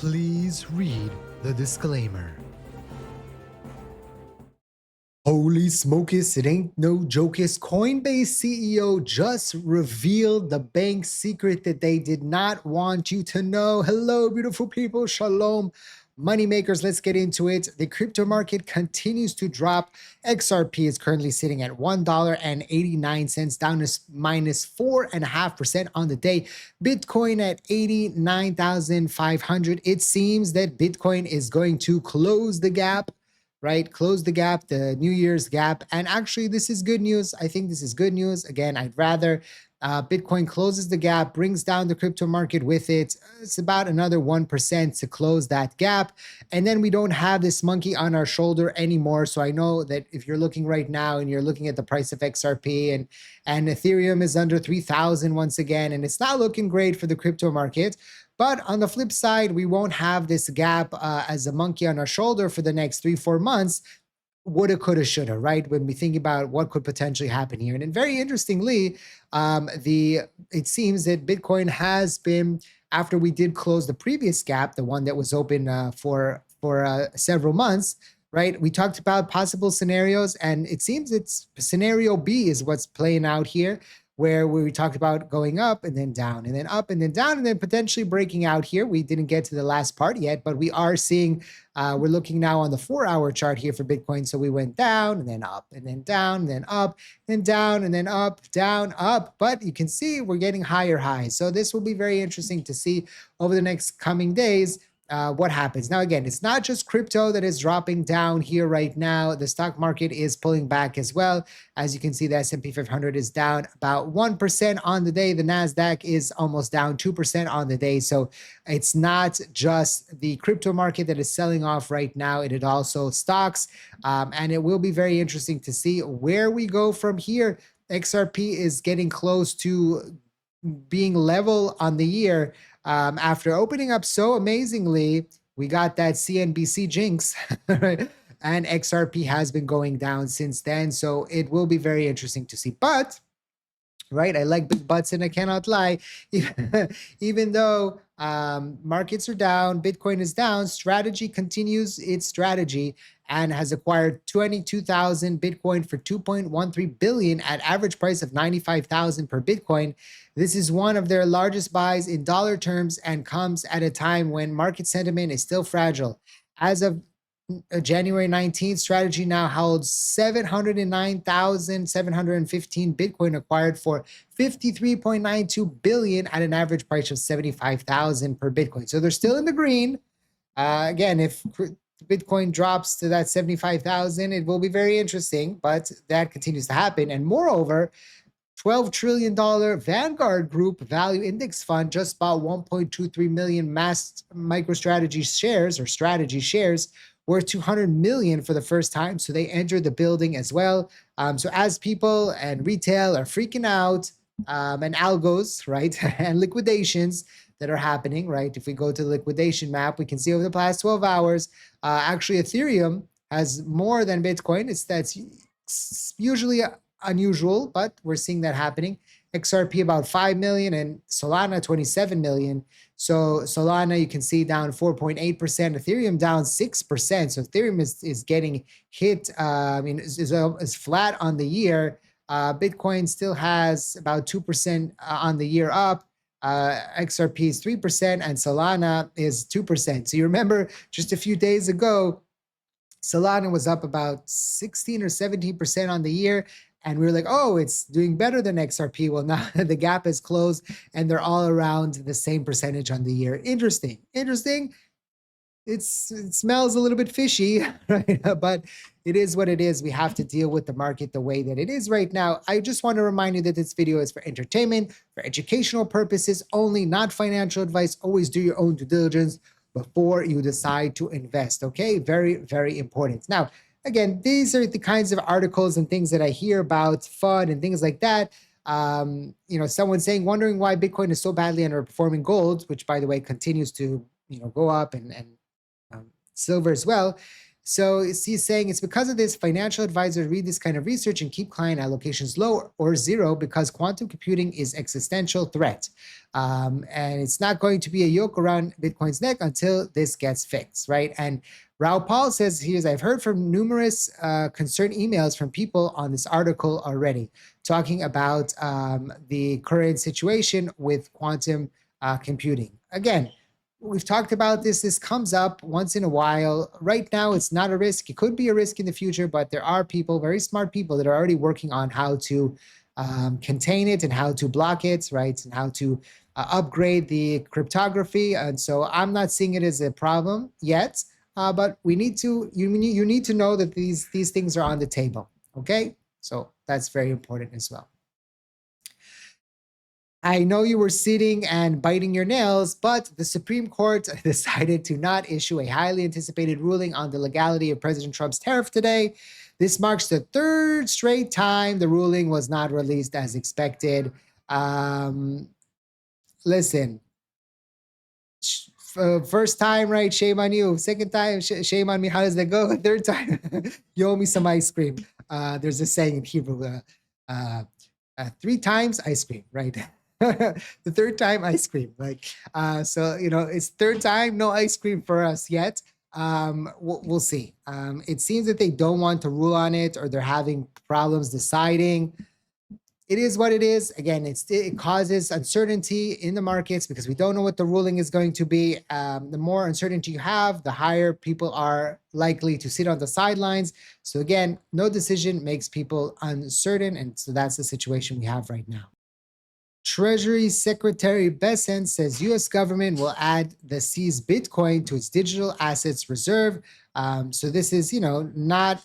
Please read the disclaimer. Holy smokus, it ain't no jokus. Coinbase CEO just revealed the bank's secret that they did not want you to know. Hello, beautiful people. Shalom. Moneymakers, let's get into it. The crypto market continues to drop. XRP is currently sitting at $1.89, down to minus 4.5% on the day. Bitcoin at 89,500. It seems that Bitcoin is going to close the gap, right? Close the gap, the New Year's gap. And actually, this is good news. I think this is good news. Again, I'd rather Bitcoin closes the gap, brings down the crypto market with it. It's about another 1% to close that gap. And then we don't have this monkey on our shoulder anymore. So I know that if you're looking right now and you're looking at the price of XRP and Ethereum is under 3,000 once again, and it's not looking great for the crypto market. But on the flip side, we won't have this gap as a monkey on our shoulder for the next 3-4 months. Woulda, coulda, shoulda, right? When we think about what could potentially happen here. And then very interestingly, it seems that Bitcoin has been, after we did close the previous gap, the one that was open for several months, right? We talked about possible scenarios, and it seems it's scenario B is what's playing out here, where we talked about going up and then down and then up and then down and then potentially breaking out here. We didn't get to the last part yet, but we are seeing, we're looking now on the 4-hour chart here for Bitcoin. So we went down and then up and then down and then up and down and then up, down, up. But you can see we're getting higher highs. So this will be very interesting to see over the next coming days what happens. Now, again, it's not just crypto that is dropping down here right now. The stock market is pulling back as well. As you can see, the S&P 500 is down about 1% on the day. The NASDAQ is almost down 2% on the day. So it's not just the crypto market that is selling off right now. It is also stocks. And it will be very interesting to see where we go from here. XRP is getting close to being level on the year. After opening up so amazingly, we got that CNBC jinx, right? And XRP has been going down since then. So it will be very interesting to see. But, right, I like big butts and I cannot lie. Even though markets are down, Bitcoin is down, strategy continues its strategy and has acquired 22,000 Bitcoin for 2.13 billion at average price of 95,000 per Bitcoin. This is one of their largest buys in dollar terms and comes at a time when market sentiment is still fragile. As of January 19th, strategy now holds 709,715 Bitcoin acquired for 53.92 billion at an average price of 75,000 per Bitcoin. So they're still in the green. Again, if Bitcoin drops to that 75,000, it will be very interesting, but that continues to happen. And moreover, $12 trillion Vanguard Group Value Index Fund just bought 1.23 million mass MicroStrategy shares or strategy shares worth 200 million for the first time. So they entered the building as well. So as people and retail are freaking out and algos, right, and liquidations that are happening, right? If we go to the liquidation map, we can see over the past 12 hours, actually Ethereum has more than Bitcoin. That's usually unusual, but we're seeing that happening. XRP about 5 million and Solana 27 million. So Solana, you can see down 4.8%, Ethereum down 6%. So Ethereum is getting hit, is flat on the year. Bitcoin still has about 2% on the year up. XRP is 3% and Solana is 2%. So you remember just a few days ago, Solana was up about 16 or 17% on the year. And we were like, oh, it's doing better than XRP. Well, now the gap is closed and they're all around the same percentage on the year. Interesting. It smells a little bit fishy, right? But it is what it is. We have to deal with the market the way that it is right now. I just want to remind you that this video is for entertainment, for educational purposes only, not financial advice. Always do your own due diligence before you decide to invest, okay? Very, very important. Now, again, these are the kinds of articles and things that I hear about, FUD and things like that. Someone saying, wondering why Bitcoin is so badly underperforming gold, which by the way continues to go up, and silver as well. So he's saying it's because of this, financial advisors read this kind of research and keep client allocations low or zero because quantum computing is existential threat. And it's not going to be a yoke around Bitcoin's neck until this gets fixed, right? And Rao Paul says here's, I've heard from numerous concerned emails from people on this article already talking about the current situation with quantum computing. Again, we've talked about this. This comes up once in a while. Right now, it's not a risk. It could be a risk in the future, but there are people, very smart people, that are already working on how to contain it and how to block it, right? And how to upgrade the cryptography. And so I'm not seeing it as a problem yet, but we need to. You need to know that these things are on the table. Okay, so that's very important as well. I know you were sitting and biting your nails, but the Supreme Court decided to not issue a highly anticipated ruling on the legality of President Trump's tariff today. This marks the third straight time the ruling was not released as expected. Listen, first time, right? Shame on you. Second time, shame on me. How does that go? Third time, you owe me some ice cream. There's a saying in Hebrew, 3 times ice cream, right? The third time ice cream, like so it's third time, no ice cream for us yet. We'll see. It seems that they don't want to rule on it, or they're having problems deciding. It is what it is. Again, it causes uncertainty in the markets because we don't know what the ruling is going to be. The more uncertainty you have, the higher people are likely to sit on the sidelines. So again, no decision makes people uncertain, and so that's the situation we have right now. Treasury Secretary Bessent says U.S. government will add the seized Bitcoin to its digital assets reserve. So this is, not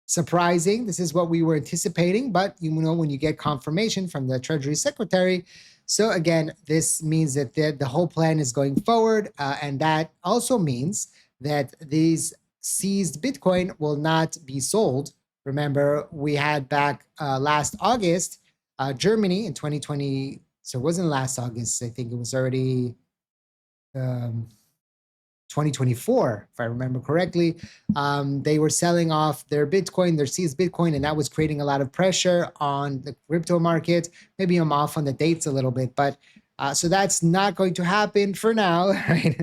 surprising. This is what we were anticipating, but when you get confirmation from the Treasury Secretary. So again, this means that the whole plan is going forward, and that also means that these seized Bitcoin will not be sold. Remember, we had back last August, Germany in 2020, so it wasn't last August, I think it was already 2024, if I remember correctly. They were selling off their Bitcoin, their seized Bitcoin, and that was creating a lot of pressure on the crypto market. Maybe I'm off on the dates a little bit, but so that's not going to happen for now, right?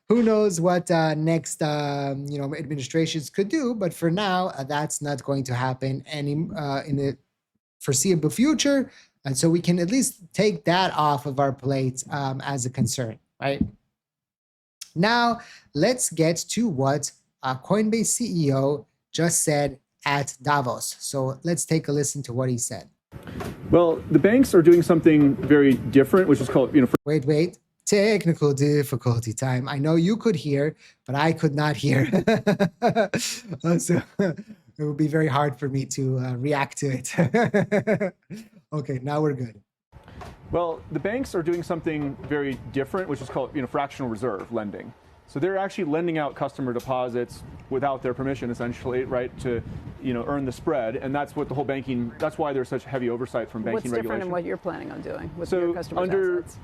Who knows what next administrations could do, but for now, that's not going to happen any in the foreseeable future, and so we can at least take that off of our plate as a concern, right? Now, let's get to what Coinbase CEO just said at Davos. So let's take a listen to what he said. Well, the banks are doing something very different, which is called, Wait. Technical difficulty time. I know you could hear, but I could not hear. So it would be very hard for me to react to it. Okay, now we're good. Well, the banks are doing something very different, which is called, fractional reserve lending. So they're actually lending out customer deposits without their permission, essentially, right, to, earn the spread. And that's what the whole banking, that's why there's such heavy oversight from banking regulation. What's different in what you're planning on doing with your customers' assets?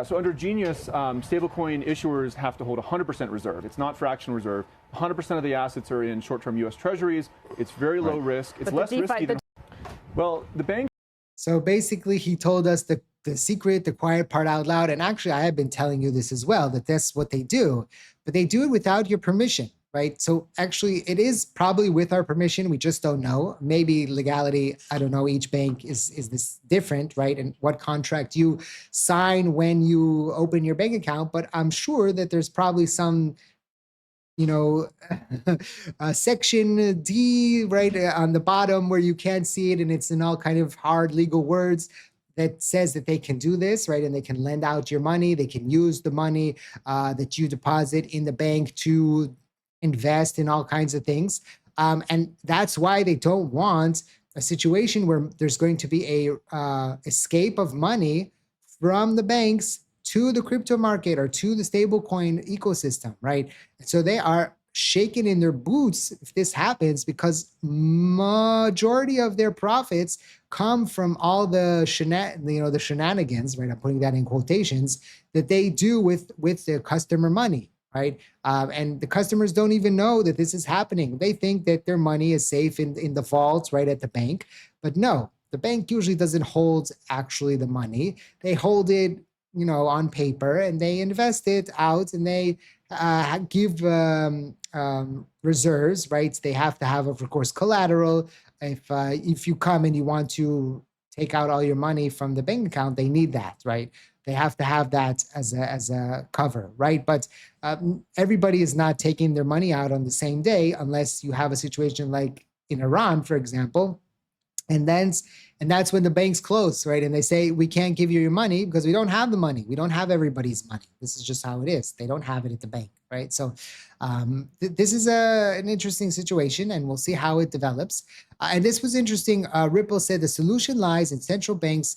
So under Genius, stablecoin issuers have to hold 100% reserve. It's not fractional reserve. 100% of the assets are in short-term U.S. Treasuries. It's very low risk. It's less risky than... Well, the bank... So basically, he told us the secret, the quiet part out loud. And actually, I have been telling you this as well, that that's what they do. But they do it without your permission, right? So actually, it is probably with our permission. We just don't know. Maybe legality, I don't know, each bank is this different, right? And what contract you sign when you open your bank account. But I'm sure that there's probably some section D right on the bottom where you can't see it, and it's in all kind of hard legal words that says that they can do this, right? And they can lend out your money. They can use the money that you deposit in the bank to invest in all kinds of things. And that's why they don't want a situation where there's going to be a escape of money from the banks to the crypto market or to the stablecoin ecosystem, right? So they are shaking in their boots if this happens, because majority of their profits come from all the shenanigans, right? I'm putting that in quotations, that they do with their customer money, right? And the customers don't even know that this is happening. They think that their money is safe in the vaults, right, at the bank. But no, the bank usually doesn't hold actually the money. They hold it, on paper, and they invest it out, and they give reserves, right? They have to have, of course, collateral. If you come and you want to take out all your money from the bank account, they need that, right? They have to have that as a cover, right? But everybody is not taking their money out on the same day, unless you have a situation like in Iran, for example. And that's when the banks close, right? And they say, we can't give you your money because we don't have the money. We don't have everybody's money. This is just how it is. They don't have it at the bank, right? So this is an interesting situation, and we'll see how it develops. And this was interesting. Ripple said the solution lies in central banks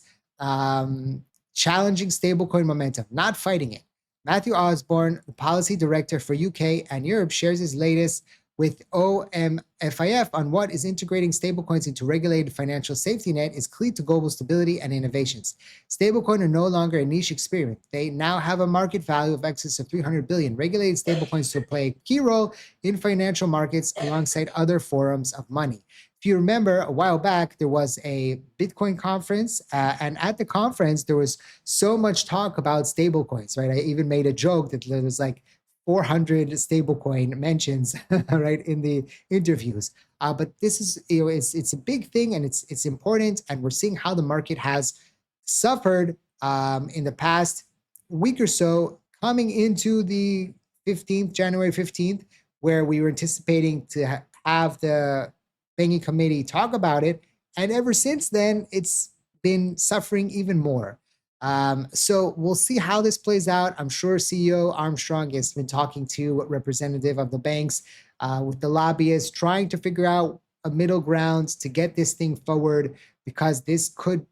challenging stablecoin momentum, not fighting it. Matthew Osborne, the policy director for UK and Europe, shares his latest with OMFIF on what is integrating stablecoins into regulated financial safety net is key to global stability and innovations. Stablecoin are no longer a niche experiment. They now have a market value of excess of 300 billion. Regulated stablecoins will play a key role in financial markets alongside other forms of money. If you remember, a while back, there was a Bitcoin conference, and at the conference, there was so much talk about stablecoins, right? I even made a joke that there was like 400 stablecoin mentions, right, in the interviews. But this is, it's a big thing, and it's important, and we're seeing how the market has suffered in the past week or so, coming into the 15th, January 15th, where we were anticipating to have the banking committee talk about it. And ever since then, it's been suffering even more. So we'll see how this plays out. I'm sure CEO Armstrong has been talking to a representative of the banks with the lobbyists, trying to figure out a middle ground to get this thing forward, because this could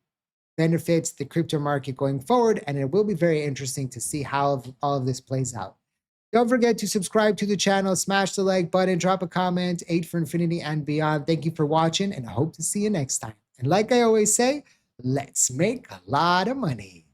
benefit the crypto market going forward. And it will be very interesting to see how all of this plays out. Don't forget to subscribe to the channel, smash the like button, drop a comment, 8 for infinity and beyond. Thank you for watching, and I hope to see you next time. And like I always say, let's make a lot of money.